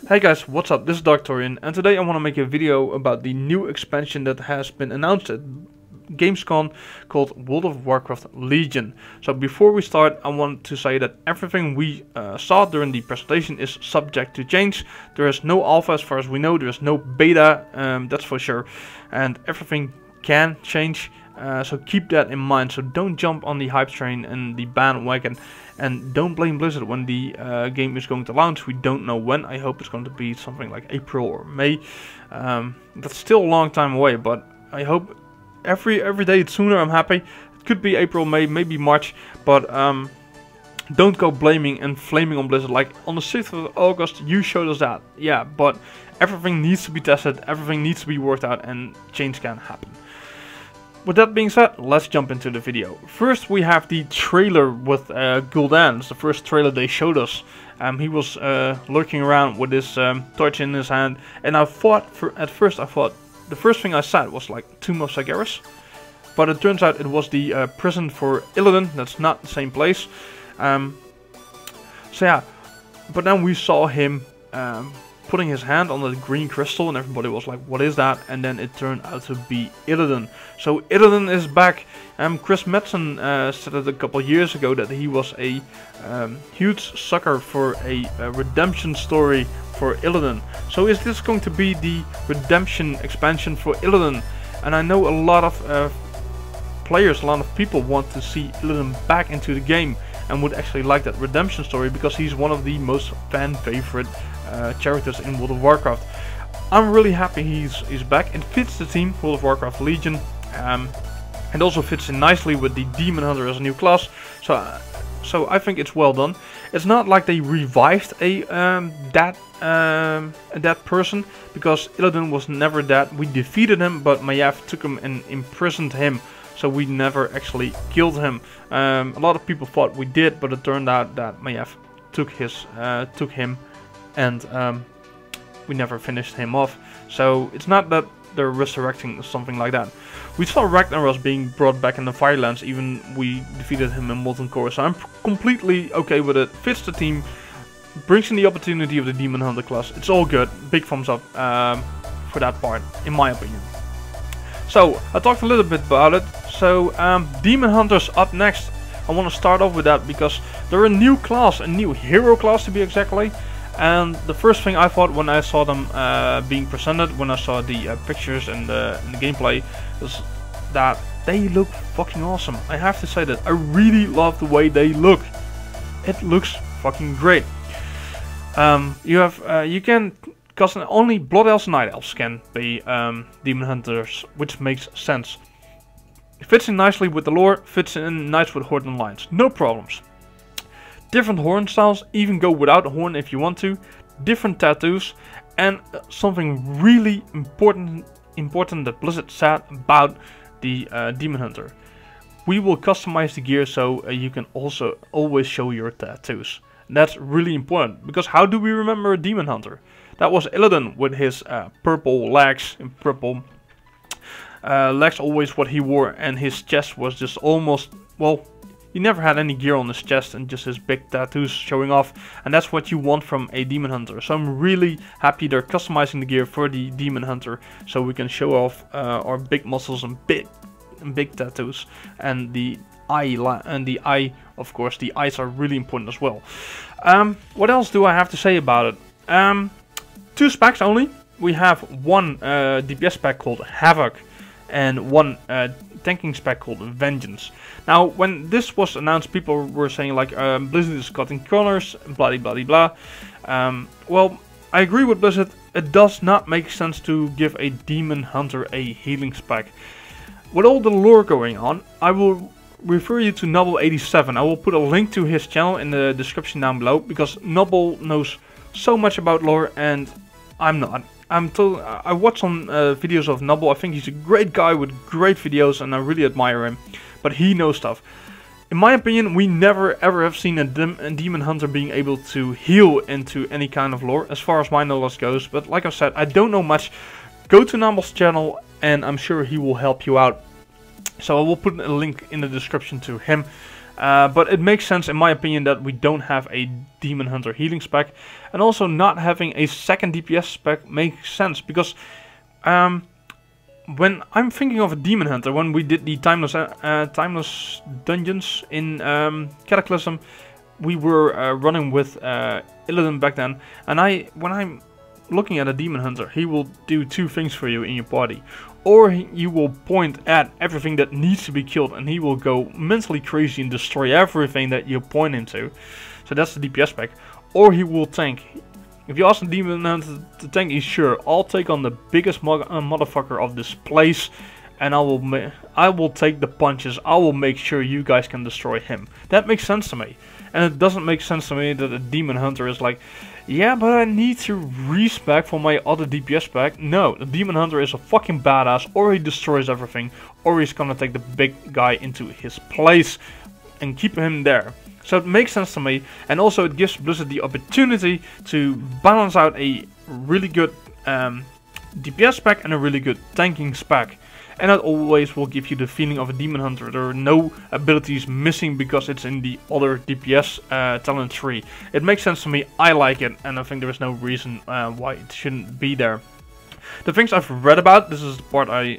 Hey guys, what's up? This is Darktorian, and today I want to make a video about the new expansion that has been announced at Gamescom called World of Warcraft Legion. So before we start, I want to say that everything we saw during the presentation is subject to change. There is no alpha as far as we know, there is no beta, that's for sure, and everything can change. So keep that in mind, so don't jump on the hype train and the bandwagon, and don't blame Blizzard when the game is going to launch. We don't know when. I hope it's going to be something like April or May. That's still a long time away, but I hope every day it's sooner. I'm happy. It could be April, May, maybe March, but don't go blaming and flaming on Blizzard. Like on the 6th of August, you showed us that. Yeah, but everything needs to be tested, everything needs to be worked out, and change can happen. With that being said, let's jump into the video. First we have the trailer with Gul'dan. It's the first trailer they showed us. He was lurking around with his torch in his hand, and I thought, at first I thought, the first thing I said was like Tomb of Sargeras, but it turns out it was the prison for Illidan. That's not the same place. So yeah, but then we saw him putting his hand on the green crystal, and everybody was like, what is that? And then it turned out to be Illidan. So Illidan is back. Chris Metzen said it a couple years ago that he was a huge sucker for a redemption story for Illidan. So is this going to be the redemption expansion for Illidan? And I know a lot of players, a lot of people want to see Illidan back into the game and would actually like that redemption story, because he's one of the most fan favorite characters in World of Warcraft. I'm really happy he's back. It fits the team, World of Warcraft Legion. It also fits in nicely with the Demon Hunter as a new class. So I think it's well done. It's not like they revived that person, because Illidan was never dead. We defeated him, but Mayav took him and imprisoned him. So we never actually killed him. A lot of people thought we did, but it turned out that Mayav took him, and we never finished him off. So it's not that they're resurrecting something like that. We saw Ragnaros being brought back in the Firelands, even we defeated him in Molten Core. So I'm completely okay with it. Fits the team, brings in the opportunity of the Demon Hunter class. It's all good. Big thumbs up for that part, in my opinion. So I talked a little bit about it. So Demon Hunters up next. I want to start off with that because they're a new class, a new hero class to be exactly. And the first thing I thought when I saw them being presented, when I saw the pictures and the gameplay, was that they look fucking awesome. I have to say that I really love the way they look. It looks fucking great. You can custom only Blood Elves and Night Elves can be Demon Hunters, which makes sense. It fits in nicely with the lore, fits in nice with Horde and Lions, no problems. Different horn styles, even go without a horn if you want to. Different tattoos, and something really important that Blizzard said about the Demon Hunter. We will customize the gear so you can also always show your tattoos. That's really important, because how do we remember a Demon Hunter? That was Illidan with his purple legs, and purple legs always what he wore, and his chest was just almost, well, he never had any gear on his chest and just his big tattoos showing off, and that's what you want from a Demon Hunter. So I'm really happy they're customizing the gear for the Demon Hunter so we can show off our big muscles and big tattoos, and the eye, of course. The eyes are really important as well. What else do I have to say about it? 2 specs only. We have one DPS spec called Havoc and one tanking spec called Vengeance. Now, when this was announced, people were saying like Blizzard is cutting corners, blah blah blah. Well, I agree with Blizzard. It does not make sense to give a Demon Hunter a healing spec. With all the lore going on, I will refer you to Noble87. I will put a link to his channel in the description down below, because Noble knows so much about lore and I'm not. I watched some videos of Noble. I think he's a great guy with great videos and I really admire him. But he knows stuff. In my opinion, we never ever have seen a Demon Hunter being able to heal into any kind of lore, as far as my knowledge goes. But like I said, I don't know much. Go to Noble's channel and I'm sure he will help you out. So I will put a link in the description to him. But it makes sense in my opinion that we don't have a Demon Hunter healing spec, and also not having a second DPS spec makes sense because when I'm thinking of a Demon Hunter, when we did the timeless dungeons in Cataclysm, we were running with Illidan back then, and when I'm looking at a Demon Hunter, he will do two things for you in your party. Or you will point at everything that needs to be killed, and he will go mentally crazy and destroy everything that you point him to. So that's the DPS spec. Or he will tank. If you ask a Demon Hunter to tank, he's sure, I'll take on the biggest motherfucker of this place, and I will take the punches. I will make sure you guys can destroy him. That makes sense to me. And it doesn't make sense to me that a Demon Hunter is like, yeah, but I need to respec for my other DPS spec. No, the Demon Hunter is a fucking badass, or he destroys everything, or he's gonna take the big guy into his place and keep him there. So it makes sense to me, and also it gives Blizzard the opportunity to balance out a really good DPS spec and a really good tanking spec. And that always will give you the feeling of a Demon Hunter. There are no abilities missing because it's in the other DPS talent tree. It makes sense to me, I like it, and I think there is no reason why it shouldn't be there. The things I've read about, this is the part I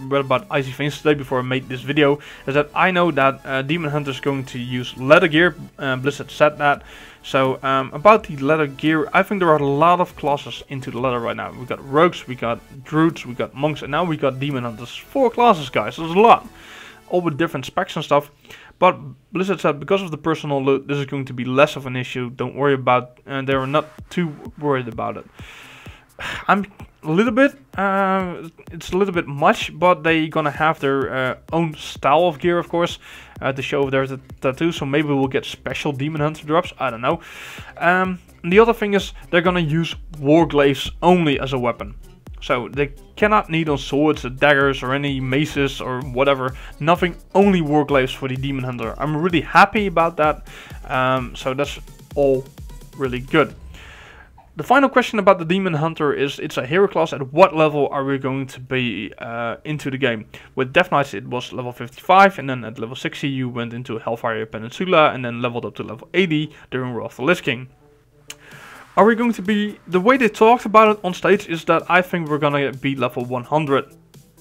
read about Icy Veins today before I made this video, is that I know that Demon Hunter is going to use leather gear. Blizzard said that. So about the leather gear, I think there are a lot of classes into the leather right now. We got rogues, we got druids, we got monks, and now we got Demon Hunters. 4 classes, guys. There's a lot, all with different specs and stuff. But Blizzard said because of the personal loot, this is going to be less of an issue. Don't worry about, and they're not too worried about it. I'm a little bit, it's a little bit much, but they gonna have their own style of gear, of course, to show their tattoos. So maybe we'll get special Demon Hunter drops. I don't know. And the other thing is they're gonna use warglaives only as a weapon. So they cannot need on swords or daggers or any maces or whatever. Nothing, only warglaives for the Demon Hunter. I'm really happy about that. So that's all really good. The final question about the Demon Hunter is, it's a hero class. At what level are we going to be into the game? With Death Knights it was level 55, and then at level 60 you went into Hellfire Peninsula, and then leveled up to level 80 during War of the Lich King. Are we going to be... The way they talked about it on stage is that I think we're gonna be level 100,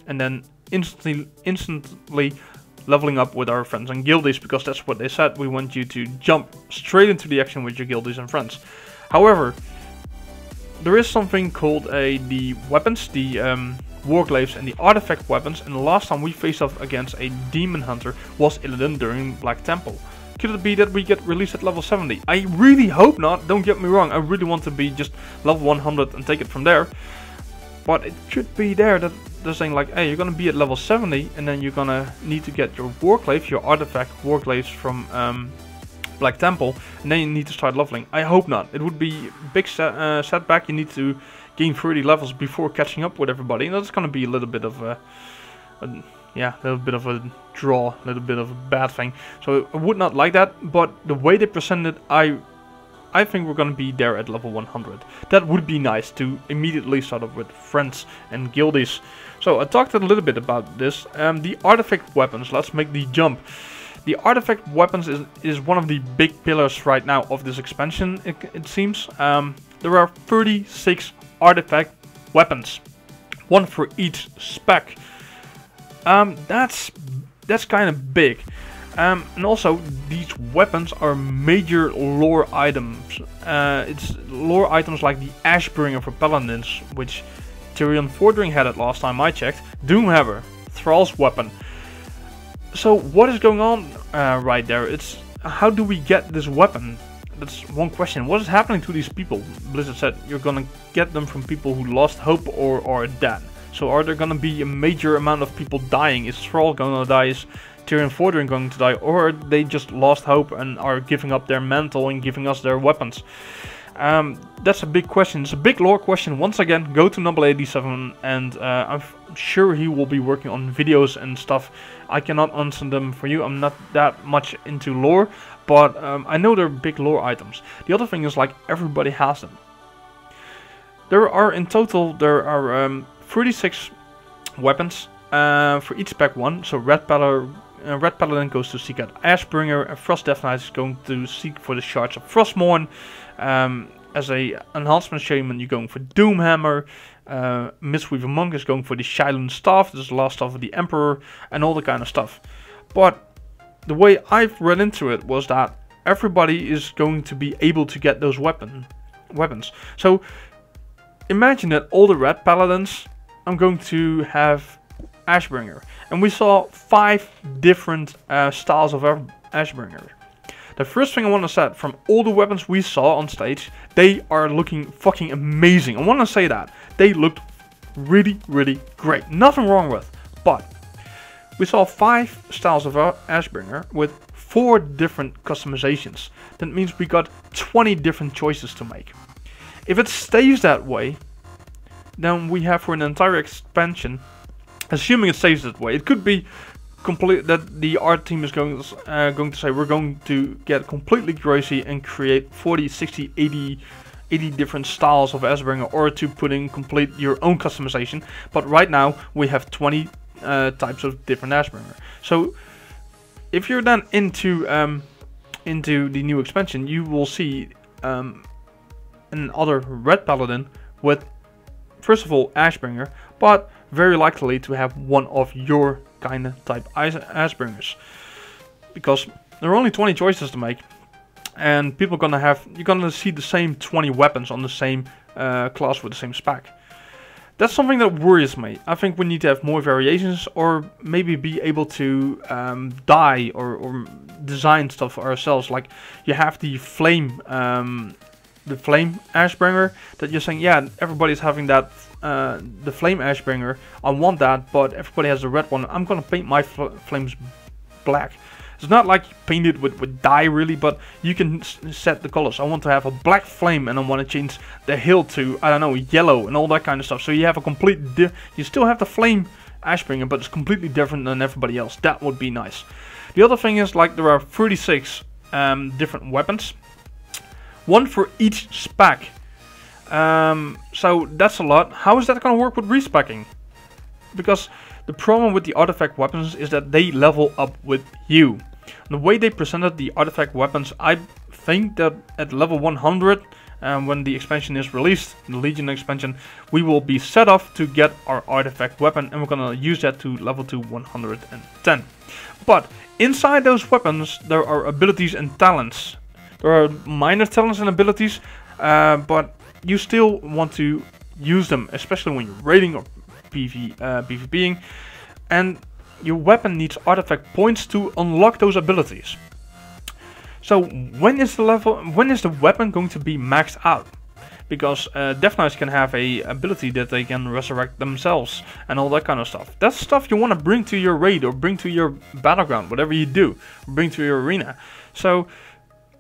and then instantly leveling up with our friends and guildies, because that's what they said. We want you to jump straight into the action with your guildies and friends. However, there is something called the weapons, the warglaives and the artifact weapons, and the last time we faced off against a Demon Hunter was Illidan during Black Temple. Could it be that we get released at level 70? I really hope not, don't get me wrong, I really want to be just level 100 and take it from there. But it should be there that they're saying like, hey, you're gonna be at level 70 and then you're gonna need to get your warglaive, your artifact warglaives from Black Temple, and then you need to start leveling. I hope not. It would be a big setback. You need to gain 30 levels before catching up with everybody, and that's gonna be a little bit of a little bit of a draw, a little bit of a bad thing. So I would not like that, but the way they presented, I think we're gonna be there at level 100. That would be nice to immediately start up with friends and guildies. So I talked a little bit about this. The artifact weapons, let's make the jump. The artifact weapons is one of the big pillars right now of this expansion, it seems. There are 36 artifact weapons, one for each spec. That's kind of big. And also, these weapons are major lore items. It's lore items like the Ashbringer for Paladins, which Tyrion Fordring had it last time I checked. Doomhammer, Thrall's weapon. So what is going on right there? It's how do we get this weapon? That's one question. What is happening to these people? Blizzard said you're gonna get them from people who lost hope or are dead. So are there gonna be a major amount of people dying? Is Thrall gonna die? Is Tyrion Fordring going to die? Or are they just lost hope and are giving up their mantle and giving us their weapons? That's a big question. It's a big lore question. Once again, go to Number 87 and I'm sure he will be working on videos and stuff. I cannot answer them for you. I'm not that much into lore, but I know they're big lore items. The other thing is like everybody has them. There are in total 36 weapons for each spec 1. So Red Panther Red Paladin goes to seek out Ashbringer, and Frost Death Knight is going to seek for the shards of Frostmourne. As a enhancement shaman, you're going for Doomhammer. Mistweaver Monk is going for the Shylon Staff, this is the last staff of the Emperor, and all the kind of stuff. But the way I've read into it was that everybody is going to be able to get those weapons. So imagine that all the Red Paladins, I'm going to have Ashbringer. And we saw 5 different styles of Ashbringer. The first thing I want to say, from all the weapons we saw on stage, they are looking fucking amazing. I want to say that. They looked really, really great. Nothing wrong with. But we saw 5 styles of Ashbringer with 4 different customizations. That means we got 20 different choices to make. If it stays that way, then we have for an entire expansion, assuming it stays that way, it could be complete that the art team is going to say we're going to get completely crazy and create 40, 60, 80 different styles of Ashbringer, or to put in complete your own customization. But right now we have 20 types of different Ashbringer. So if you're then into the new expansion, you will see another Red Paladin with, first of all, Ashbringer, but very likely to have one of your kind of type Ashbringers, because there are only 20 choices to make, and you're gonna see the same 20 weapons on the same class with the same spec. That's something that worries me. I think we need to have more variations, or maybe be able to dye or design stuff ourselves. Like you have the flame Ashbringer, that you're saying, yeah, everybody's having that, the flame Ashbringer, I want that, but everybody has the red one. I'm gonna paint my flames black. It's not like you paint it with dye really, but you can set the colors. I want to have a black flame, and I want to change the hill to, I don't know, yellow and all that kind of stuff. So you have a complete, you still have the flame Ashbringer, but it's completely different than everybody else. That would be nice. The other thing is, like, there are 36 different weapons, one for each spec. So that's a lot. How is that going to work with respecking? Because the problem with the artifact weapons is that they level up with you. The way they presented the artifact weapons, I think that at level 100, when the expansion is released, the Legion expansion, we will be set off to get our artifact weapon, and we're going to use that to level to 110. But inside those weapons, there are abilities and talents. There are minor talents and abilities, but you still want to use them, especially when you're raiding or PvPing, and your weapon needs artifact points to unlock those abilities. So when is the weapon going to be maxed out? Because Death Knights can have a ability that they can resurrect themselves and all that kind of stuff. That's stuff you want to bring to your raid or bring to your battleground, whatever you do, bring to your arena. So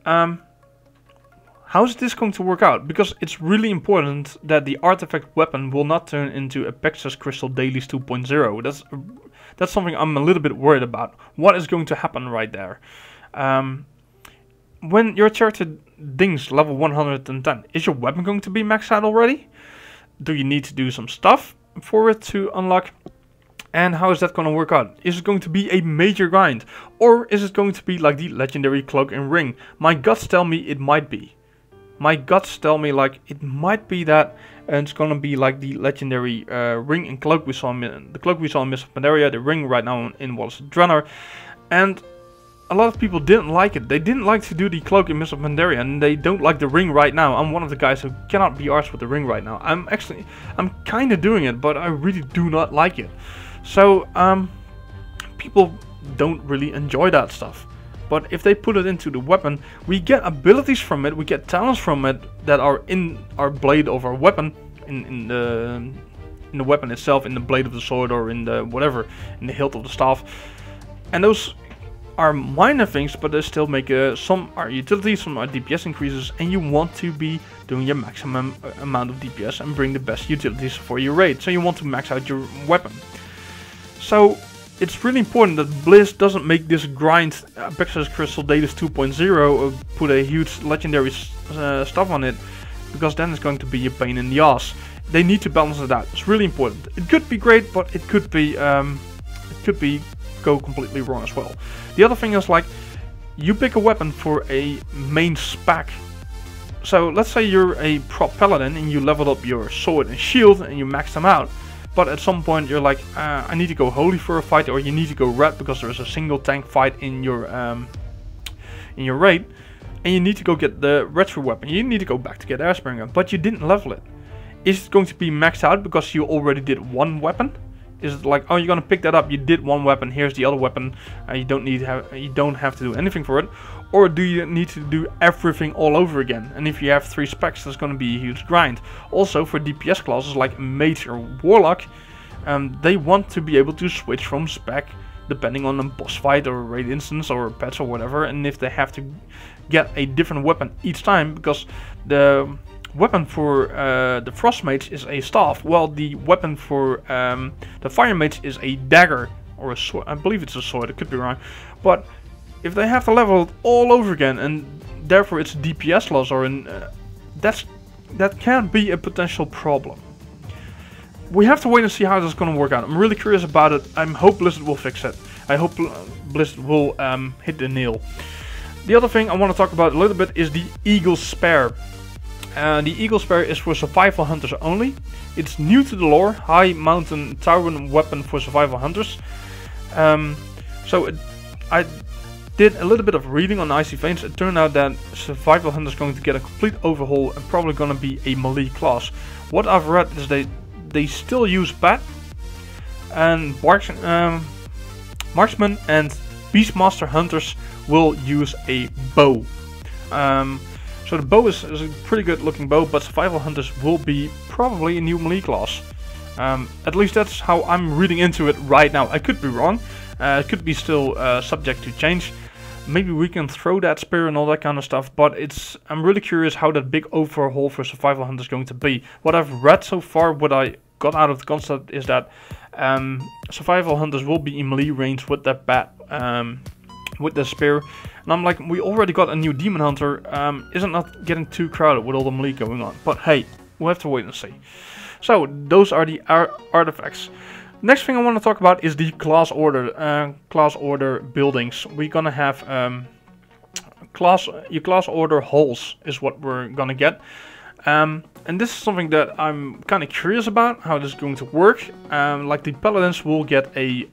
how is this going to work out? Because it's really important that the artifact weapon will not turn into a Pexus Crystal Dailies 2.0. That's something I'm a little bit worried about. What is going to happen right there? When your character dings level 110, is your weapon going to be maxed out already? Do you need to do some stuff for it to unlock? And how is that going to work out? Is it going to be a major grind? Or is it going to be like the legendary cloak and ring? My guts tell me it might be. My guts tell me like it might be that, and it's gonna be like the legendary ring and cloak we saw in the cloak we saw in Mists of Pandaria, the ring right now in Wallace Drenner, and a lot of people didn't like it. They didn't like to do the cloak in Mists of Pandaria, and they don't like the ring right now. I'm one of the guys who cannot be arsed with the ring right now. I'm kind of doing it, but I really do not like it. So people don't really enjoy that stuff. But if they put it into the weapon, we get abilities from it, we get talents from it that are in our blade of our weapon, in the weapon itself, in the blade of the sword, or in the whatever, in the hilt of the staff. And those are minor things, but they still make some are utilities, some are DPS increases, and you want to be doing your maximum amount of DPS and bring the best utilities for your raid. So you want to max out your weapon. So it's really important that Blizz doesn't make this grind Pexus Crystal Dailies 2.0 put a huge legendary stuff on it, because then it's going to be a pain in the ass. They need to balance it out. It's really important. It could be great, but it could be go completely wrong as well. The other thing is, like, you pick a weapon for a main spec. So let's say you're a prop paladin and you leveled up your sword and shield and you maxed them out. But at some point you're like, I need to go holy for a fight, or you need to go red because there's a single tank fight in your raid, and you need to go get the retro weapon. You need to go back to get Airspringer, but you didn't level it. Is it going to be maxed out because you already did one weapon? Is it like, oh, you're gonna pick that up, you did one weapon, here's the other weapon, you don't have to do anything for it? Or do you need to do everything all over again? And if you have 3 specs, that's gonna be a huge grind. Also for DPS classes like Mage or Warlock, they want to be able to switch from spec depending on a boss fight or a raid instance or a patch or whatever, and if they have to get a different weapon each time, because the weapon for the Frost Mage is a staff, while the weapon for the Fire Mage is a dagger or a sword. I believe it's a sword, it could be wrong. But if they have to level it all over again, and therefore it's DPS loss, or that can be a potential problem. We have to wait and see how this is going to work out. I'm really curious about it. I hope Blizzard will fix it. I hope Blizzard will hit the nail. The other thing I want to talk about a little bit is the Eagle Spear. The Eagle Spear is for survival hunters only. It's new to the lore, high mountain towering weapon for survival hunters. I did a little bit of reading on Icy Veins. It turned out that survival hunter is going to get a complete overhaul and probably going to be a melee class. What I've read is they still use bat, and marksman and beastmaster hunters will use a bow. So the bow is a pretty good looking bow, but survival hunters will be probably a new melee class. At least that's how I'm reading into it right now. I could be wrong. It could be still subject to change. Maybe we can throw that spear and all that kind of stuff, but I'm really curious how that big overhaul for survival hunters is going to be. What I've read so far, what I got out of the concept is that survival hunters will be in melee range with that bat, with the spear. And I'm like, we already got a new demon hunter, isn't that getting too crowded with all the melee going on? But hey, we'll have to wait and see. So those are the artifacts. Next thing I want to talk about is the class order buildings. We're gonna have your class order holes is what we're gonna get. And this is something that I'm kind of curious about, how this is going to work. Like the paladins will get a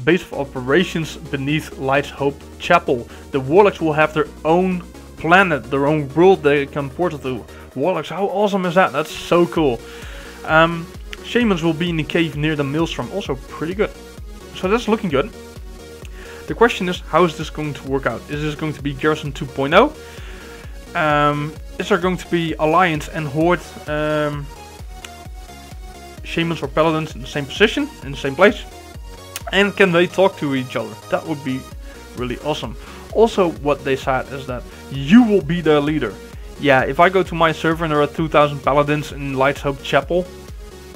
base of operations beneath Light's Hope Chapel. The warlocks will have their own planet, their own world they can portal to. Warlocks, how awesome is that? That's so cool. Shamans will be in the cave near the Maelstrom, also pretty good. So that's looking good. The question is, how is this going to work out? Is this going to be Garrison 2.0? Is there going to be Alliance and Horde Shamans or Paladins in the same position, in the same place? And can they talk to each other? That would be really awesome. Also, what they said is that you will be their leader. Yeah, if I go to my server and there are 2,000 Paladins in Light's Hope Chapel,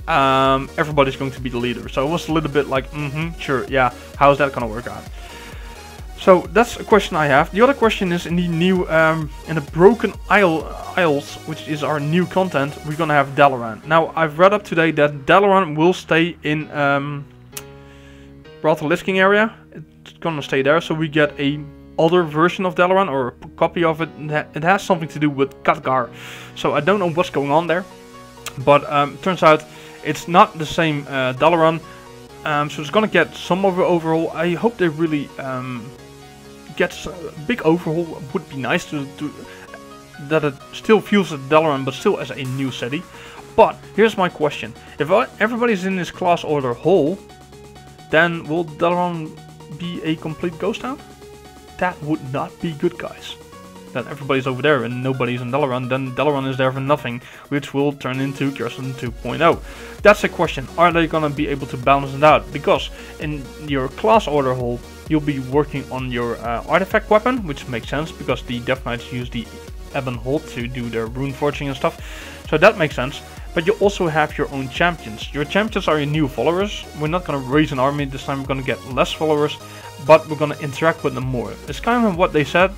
everybody's going to be the leader. So it was a little bit like, sure, yeah, how is that gonna work out? So that's a question I have. The other question is, in the new, in the Broken Isles, which is our new content, we're gonna have Dalaran. Now, I've read up today that Dalaran will stay in Lisking area. It's gonna stay there, so we get a other version of Dalaran, or a copy of it. It has something to do with Khadgar. So I don't know what's going on there. But turns out it's not the same Dalaran. So it's gonna get some of an overhaul. I hope they really get a big overhaul. It would be nice to that it still feels like Dalaran, but still as a new city. But here's my question: if everybody's in this class order hole, then will Dalaran be a complete ghost town? That would not be good, guys. That everybody's over there and nobody's in Dalaran, then Dalaran is there for nothing, which will turn into Garrison 2.0. That's a question. Are they gonna be able to balance it out? Because in your class order hole, you'll be working on your artifact weapon, which makes sense because the Death Knights use the Ebon Hold to do their rune forging and stuff. So that makes sense. But you also have your own champions. Your champions are your new followers. We're not gonna raise an army this time. We're gonna get less followers, but we're gonna interact with them more. It's kind of what they said.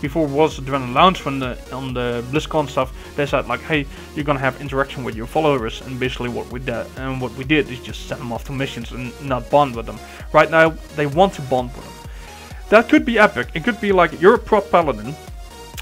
before was Adrenaline Lounge, when on the BlizzCon stuff, they said like, hey, you're gonna have interaction with your followers, and basically what we did is just send them off to missions and not bond with them. Right now, they want to bond with them. That could be epic. It could be like you're a prop paladin,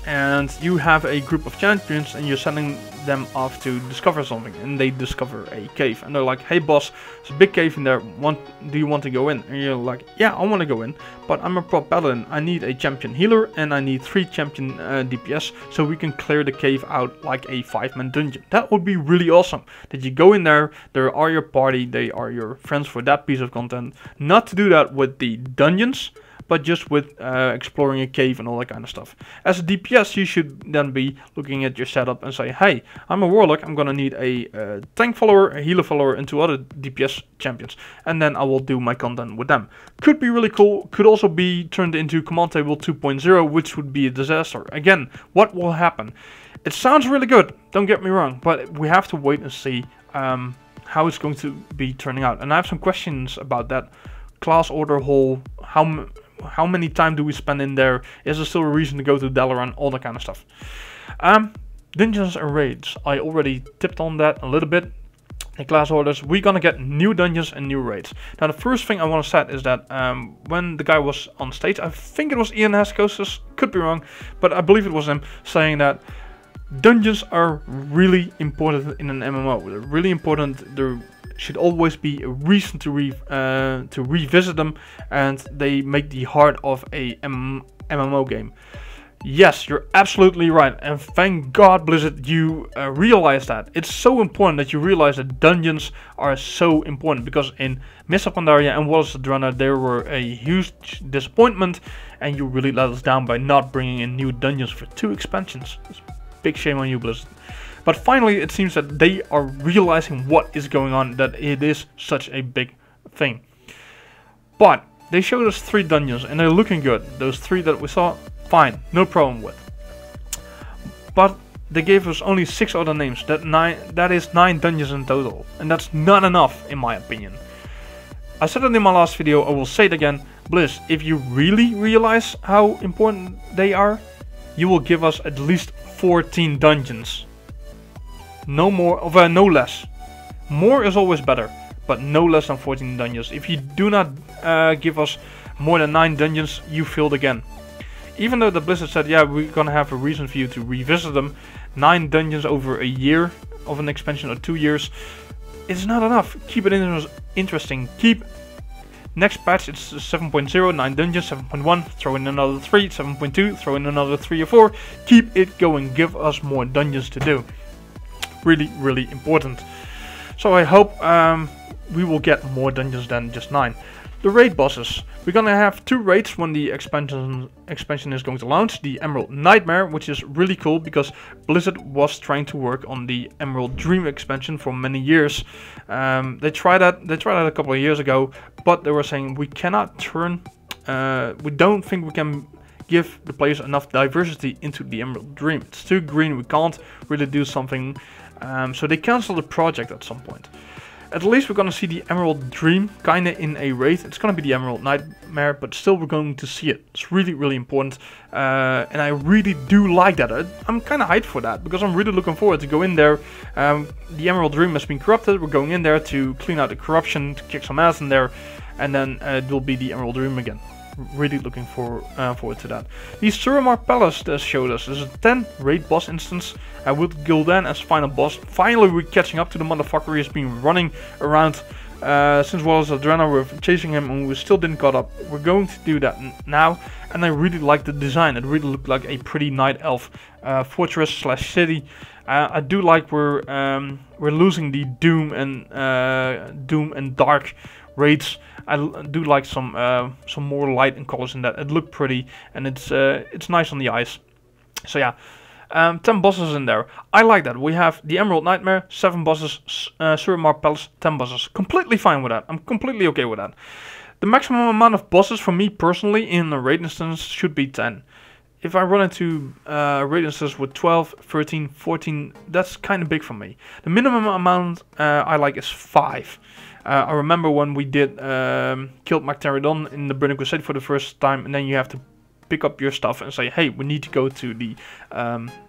and you have a group of champions, and you're sending them off to discover something, and they discover a cave, and they're like, hey boss, there's a big cave in there, do you want to go in? And you're like, yeah, I want to go in, but I'm a prop paladin, I need a champion healer, and I need 3 champion DPS, so we can clear the cave out like a 5-man dungeon. That would be really awesome, that you go in there are your party, they are your friends for that piece of content. Not to do that with the dungeons, but just with exploring a cave and all that kind of stuff. As a DPS, you should then be looking at your setup and say, hey, I'm a warlock, I'm gonna need a tank follower, a healer follower, and 2 other DPS champions, and then I will do my content with them. Could be really cool, could also be turned into Command Table 2.0, which would be a disaster. Again, what will happen? It sounds really good, don't get me wrong, but we have to wait and see how it's going to be turning out. And I have some questions about that. Class order hole, how many time do we spend in there? Is there still a reason to go to Dalaran? All that kind of stuff. Dungeons and raids. I already tipped on that a little bit. In class orders, we're gonna get new dungeons and new raids. Now, the first thing I want to set is that when the guy was on stage, I think it was Ian Haskosis, could be wrong, but I believe it was him, saying that dungeons are really important in an MMO. They're really important. They're should always be a reason to revisit them, and they make the heart of a MMO game. Yes, you're absolutely right, and thank God, Blizzard, you realize that. It's so important that you realize that dungeons are so important, because in Mists of Pandaria and Waters of Draenor, they were a huge disappointment, and you really let us down by not bringing in new dungeons for 2 expansions. It's a big shame on you, Blizzard. But finally, it seems that they are realizing what is going on, that it is such a big thing. But they showed us 3 dungeons, and they're looking good. Those 3 that we saw, fine, no problem with. But they gave us only 6 other names. That is 9 dungeons in total, and that's not enough, in my opinion. I said it in my last video, I will say it again. Blizz, if you really realize how important they are, you will give us at least 14 dungeons. No more, no less. More is always better, but no less than 14 dungeons. If you do not give us more than 9 dungeons, you failed again. Even though the Blizzard said, yeah, we're gonna have a reason for you to revisit them, 9 dungeons over a year of an expansion or 2 years, it's not enough. Keep it interesting. Keep next patch, it's 7.0, 9 dungeons, 7.1, throw in another 3, 7.2, throw in another 3 or 4. Keep it going. Give us more dungeons to do. Really, really important. So I hope we will get more dungeons than just 9. The raid bosses. We're gonna have 2 raids when the expansion is going to launch. The Emerald Nightmare, which is really cool because Blizzard was trying to work on the Emerald Dream expansion for many years. They tried that a couple of years ago, but they were saying we cannot turn. We don't think we can give the players enough diversity into the Emerald Dream. It's too green. We can't really do something. So they canceled the project at some point. At least we're gonna see the Emerald Dream kinda in a raid. It's gonna be the Emerald Nightmare, but still we're going to see it. It's really, really important. And I really do like that. I'm kinda hyped for that, because I'm really looking forward to go in there. The Emerald Dream has been corrupted. We're going in there to clean out the corruption, to kick some ass in there, and then it will be the Emerald Dream again. Really looking forward to that. The Suramar Palace that showed us is a 10 raid boss instance with Gul'dan as final boss. Finally we're catching up to the motherfucker. He's been running around since Waters of Draenor. We're chasing him and we still didn't caught up. We're going to do that now, and I really like the design. It really looked like a pretty night elf fortress slash city. I do like we're losing the Doom and Dark raids. I do like some more light and colors in that. It looked pretty, and it's nice on the eyes. So yeah, 10 bosses in there. I like that. We have the Emerald Nightmare, 7 bosses, Suramar Palace, 10 bosses. Completely fine with that. I'm completely okay with that. The maximum amount of bosses for me personally in a raid instance should be 10. If I run into raid instances with 12, 13, 14, that's kind of big for me. The minimum amount I like is 5. I remember when we did killed Mactaridon in the Burning Crusade for the first time, and then you have to pick up your stuff and say, hey, we need to go to the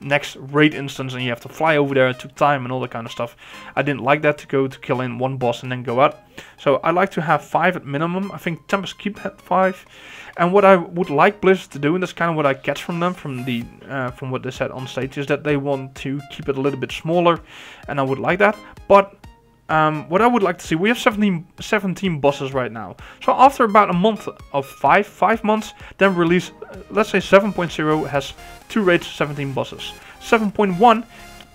next raid instance, and you have to fly over there. It took time and all that kind of stuff. I didn't like that, to go to kill in one boss and then go out. So I like to have 5 at minimum. I think Tempest Keep had 5. And what I would like Blizzard to do, and that's kind of what I catch from them, from what they said on stage, is that they want to keep it a little bit smaller, and I would like that. But what I would like to see, we have 17 bosses right now. So after about a month of 5 months, then release, let's say 7.0 has 2 raids, 17 bosses. 7.1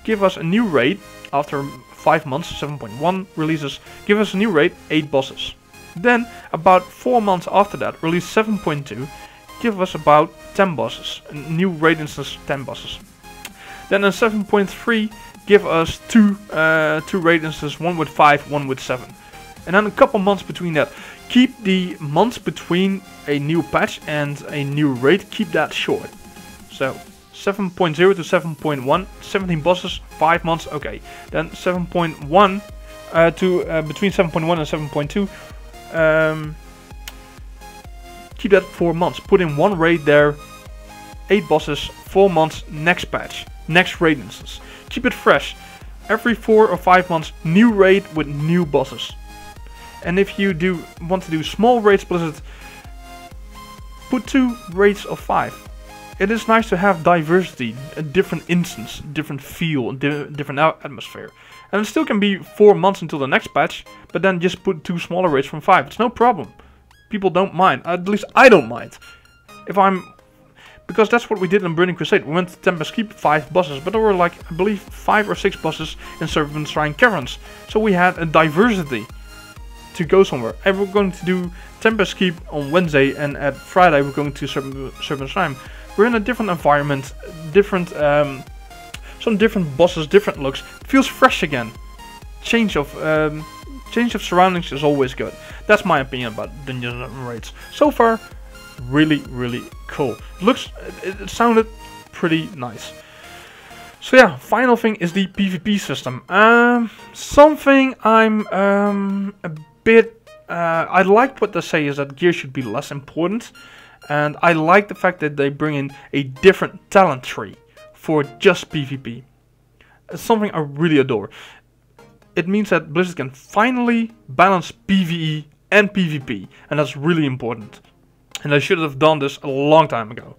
give us a new raid after 5 months. 7.1 releases, give us a new raid, 8 bosses. Then about 4 months after that, release 7.2, give us about 10 bosses. A new raid instance, 10 bosses. Then in 7.3 give us two raid instances, one with 5, one with 7. And then a couple months between that. Keep the months between a new patch and a new raid, keep that short. So 7.0 to 7.1, 17 bosses, 5 months, okay. Then 7.1 to between 7.1 and 7.2, keep that 4 months. Put in 1 raid there, 8 bosses, 4 months, next patch, next raid instance. Keep it fresh. Every 4 or 5 months, new raid with new bosses. And if you want to do small raids, Blizzard, put 2 raids of 5. It is nice to have diversity, a different instance, different feel, different atmosphere. And it still can be 4 months until the next patch, but then just put 2 smaller raids from 5. It's no problem. People don't mind. At least I don't mind. Because that's what we did in Burning Crusade. We went to Tempest Keep, 5 bosses, but there were like, I believe, 5 or 6 bosses in Serpent Shrine Caverns. So we had a diversity to go somewhere. And we're going to do Tempest Keep on Wednesday, and at Friday we're going to Serpent Shrine. We're in a different environment, different, some different bosses, different looks. It feels fresh again. Change of surroundings is always good. That's my opinion about Dungeons and Raids. So far, really, really cool. It sounded pretty nice. So yeah, final thing is the PvP system. Something I'm a bit. I liked what they say is that gear should be less important, and I like the fact that they bring in a different talent tree for just PvP. It's something I really adore. It means that Blizzard can finally balance PvE and PvP, and that's really important. And they should have done this a long time ago.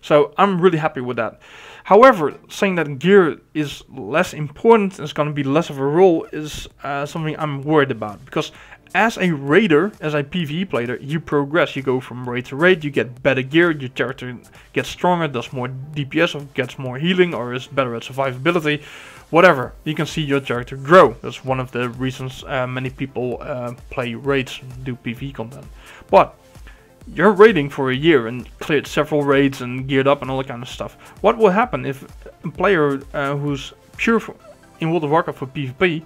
So I'm really happy with that. However, saying that gear is less important, is going to be less of a role, is something I'm worried about. Because as a raider, as a PvE player, you progress. You go from raid to raid, you get better gear, your character gets stronger, does more DPS, or gets more healing, or is better at survivability. Whatever, you can see your character grow. That's one of the reasons many people play raids, do PvE content. But you're raiding for a year and cleared several raids and geared up and all that kind of stuff. What will happen if a player who's pure in World of Warcraft for PvP,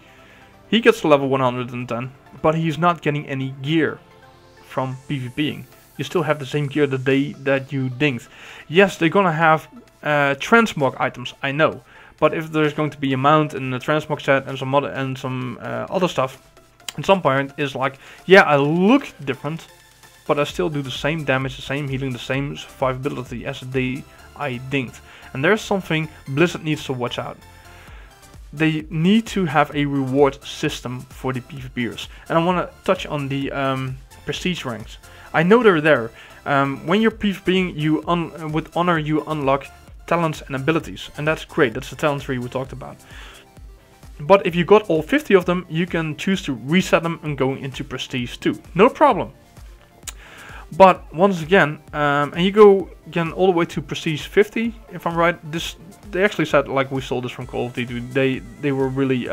he gets to level 110, but he's not getting any gear from PvPing. You still have the same gear that you dinged. Yes, they're gonna have transmog items, I know. But if there's going to be a mount and a transmog set and some other stuff, at some point is like, yeah, I look different, but I still do the same damage, the same healing, the same survivability as I dinged. And there's something Blizzard needs to watch out. They need to have a reward system for the PvPers. And I want to touch on the prestige ranks. I know they're there. When you're PvPing, with honor you unlock talents and abilities. And that's great, that's the talent tree we talked about. But if you got all 50 of them, you can choose to reset them and go into prestige too. No problem. But once again, and you go again all the way to prestige 50, if I'm right. They actually said, like we saw this from Call of Duty. They were really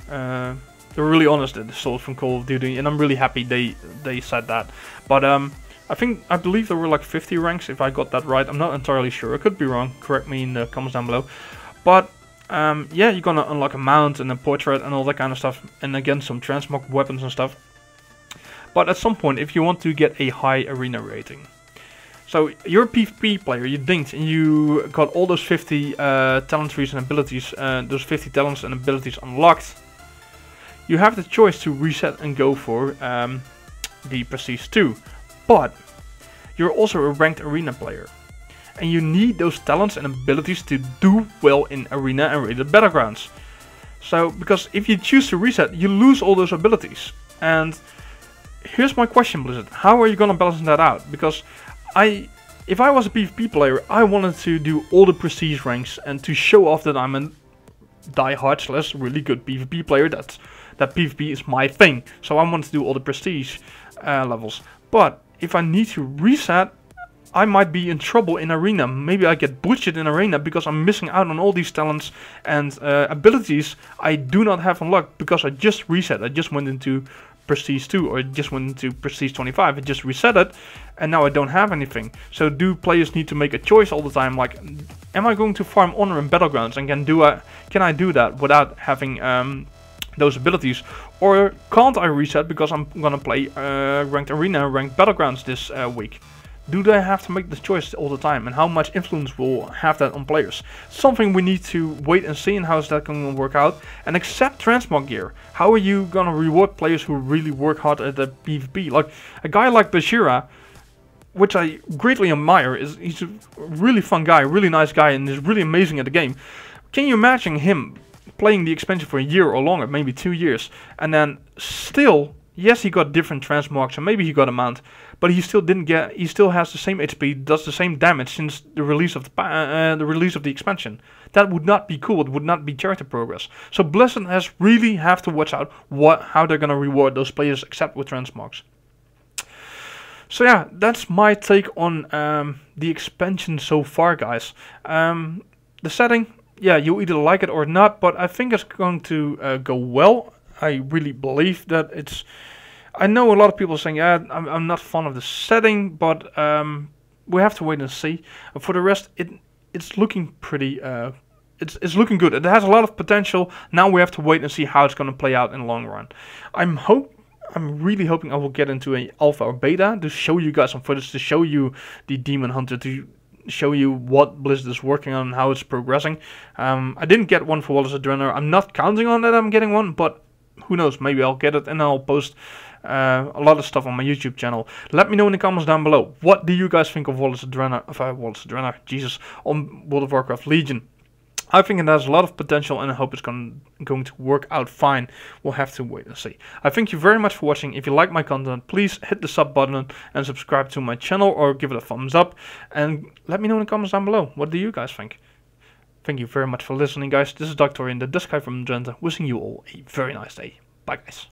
honest that they saw it from Call of Duty, and I'm really happy they said that. But I believe there were like 50 ranks, if I got that right. I'm not entirely sure. I could be wrong. Correct me in the comments down below. But yeah, you're gonna unlock a mount and a portrait and all that kind of stuff, and again some transmog weapons and stuff. But at some point, if you want to get a high arena rating, so you're a PvP player, you dinged, and you got all those 50 talent trees and abilities, those 50 talents and abilities unlocked, you have the choice to reset and go for the Prestige 2. But you're also a ranked arena player. And you need those talents and abilities to do well in arena and rated battlegrounds. So, because if you choose to reset, you lose all those abilities. And here's my question, Blizzard. How are you gonna balance that out? Because if I was a PvP player, I wanted to do all the prestige ranks and to show off that I'm a die-hard / really good PvP player. That PvP is my thing. So I wanted to do all the prestige levels. But if I need to reset, I might be in trouble in arena. Maybe I get butchered in arena because I'm missing out on all these talents and abilities I do not have unlocked because I just reset. I just went into Prestige 2 or just went into Prestige 25. I just reset it and now I don't have anything. So do players need to make a choice all the time? Like, am I going to farm honor in battlegrounds and can I do that without having those abilities? Or can't I reset because I'm gonna play ranked arena and ranked battlegrounds this week? Do they have to make this choice all the time, and how much influence will have that on players? Something we need to wait and see, and how is that going to work out? And accept transmog gear. How are you going to reward players who really work hard at the PvP? Like a guy like Bashira, which I greatly admire, he's a really fun guy, really nice guy, and is really amazing at the game. Can you imagine him playing the expansion for a year or longer, maybe 2 years, and then still, yes, he got different transmogs, and maybe he got a mount, but he still he still has the same HP, does the same damage since the release of the expansion. That would not be cool. It would not be character progress. So Blizzard has really have to watch out how they're gonna reward those players except with transmogs. So yeah, that's my take on the expansion so far, guys. The setting, yeah, you either like it or not, but I think it's going to go well. I really believe that it's... I know a lot of people saying, yeah, I'm not fond of the setting, but we have to wait and see. For the rest, it's looking pretty... It's looking good. It has a lot of potential. Now we have to wait and see how it's going to play out in the long run. I'm really hoping I will get into an alpha or beta to show you guys some footage, to show you the Demon Hunter, to show you what Blizzard is working on and how it's progressing. I didn't get one for Wallace Adrenner. I'm not counting on that I'm getting one, but who knows, maybe I'll get it and I'll post a lot of stuff on my YouTube channel. Let me know in the comments down below. What do you guys think of Wallace Adrenner, Jesus, on World of Warcraft Legion? I think it has a lot of potential and I hope it's going to work out fine. We'll have to wait and see. I thank you very much for watching. If you like my content, please hit the sub button and subscribe to my channel or give it a thumbs up. And let me know in the comments down below. What do you guys think? Thank you very much for listening, guys. This is Dr. Ian, the Dust Guy from Drenthe, wishing you all a very nice day. Bye, guys.